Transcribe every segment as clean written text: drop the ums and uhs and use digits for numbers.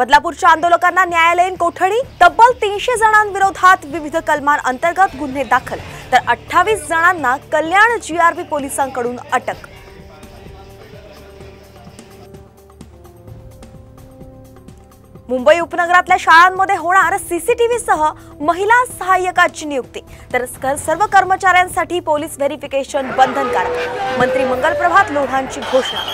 बदलापूरच्या आंदोलकांना न्यायालयीन कोठडी, तब्बल 300 जणांविरोधात विविध कलमांअंतर्गत गुन्हे दाखल, तर 28 जणांना कल्याण जीआरबी पोलिसांकडून अटक। मुंबई उपनगरातल्या शाळांमध्ये होणार सीसीटीव्हीसह महिला सहाय्यकाची नियुक्ती, तर सर्व कर्मचाऱ्यांसाठी पोलीस व्हेरिफिकेशन बंधनकारक। मंत्री मंगल प्रभात लोढांची घोषणा।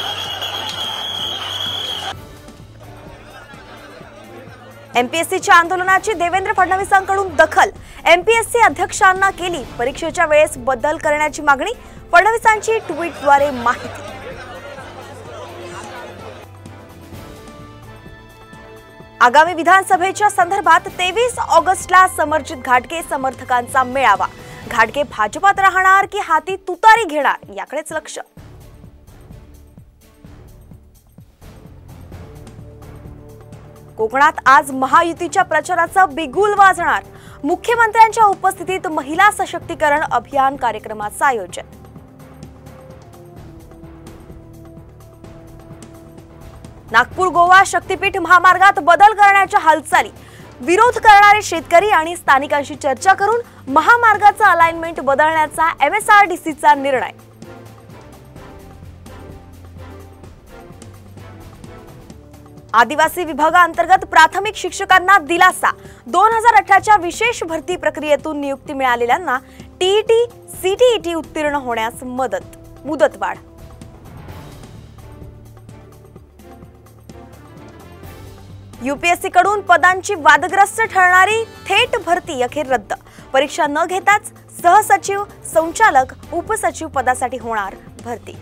एमपीएससीच्या आंदोलनाची देवेंद्र फडणवीसांकडून दखल, एमपीएससी अध्यक्षांना केली परीक्षेच्या वेळेस बदल करण्याची मागणी, फडणवीसांची ट्विटद्वारे माहिती। आगामी विधानसभेच्या संदर्भात 23 ऑगस्टला समरजित घाटगे समर्थकांचा मेळावा, घाटगे भाजपात राहणार की हाती तुतारी घेणार याकडेच लक्ष। कोकणात आज महायुतीच्या प्रचाराचा बिगुल वाजणार, मुख्यमंत्र्यांच्या उपस्थितीत महिला सशक्तीकरण अभियान कार्यक्रमाचं आयोजन। नागपूर गोवा शक्तीपीठ महामार्गात बदल करण्याच्या हालचाली, विरोध करणारे शेतकरी आणि स्थानिकांशी चर्चा करून महामार्गाचं अलाइनमेंट बदलण्याचा एमएसआरडीसीचा निर्णय। आदिवासी विभागाअंतर्गत प्राथमिक शिक्षकांना दिलासा, 2018च्या विशेष भरती प्रक्रियेतून नियुक्ती मिळालेल्यांना टीईटी सीटीईटी उत्तीर्ण होण्यास मुदतवाढ। यूपीएससी कडून पदांची वादग्रस्त ठरणारी थेट भरती अखेर रद्द, परीक्षा न घेताच सहसचिव, संचालक, उपसचिव पदासाठी होणार भरती।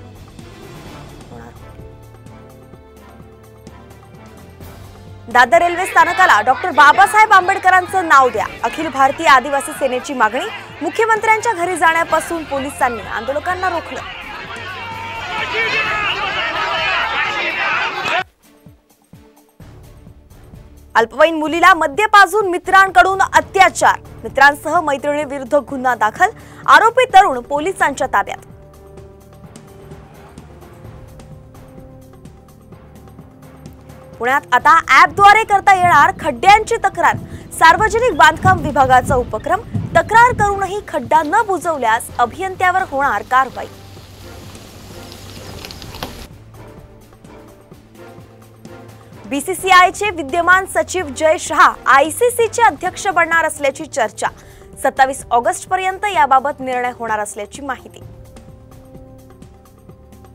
दादर रेल्वे स्थानकाला डॉक्टर बाबासाहेब आंबेडकरांचं नाव द्या, अखिल भारतीय आदिवासी सेनेची मागणी, मुख्यमंत्र्यांच्या घरी जाण्यापासून पोलिसांनी आंदोलकांना रोखलं। अल्पवयीन मुलीला मद्य पाजून मित्रांकडून अत्याचार, मित्रांसह मैत्रिणीविरुद्ध गुन्हा दाखल, आरोपी तरुण पोलिसांच्या ताब्यात। पुण्यात आता ॲपद्वारे करता येणार खड्ड्यांची तक्रार, सार्वजनिक बांधकाम विभागाचा उपक्रम, तक्रार करूनही खड्डा न बुजवल्यास अभियंत्यावर होणार कारवाई। बीसीसीआयचे विद्यमान सचिव जय शहा आयसीसीचे अध्यक्ष बनणार असल्याची चर्चा, 27 ऑगस्ट पर्यंत याबाबत निर्णय होणार असल्याची माहिती।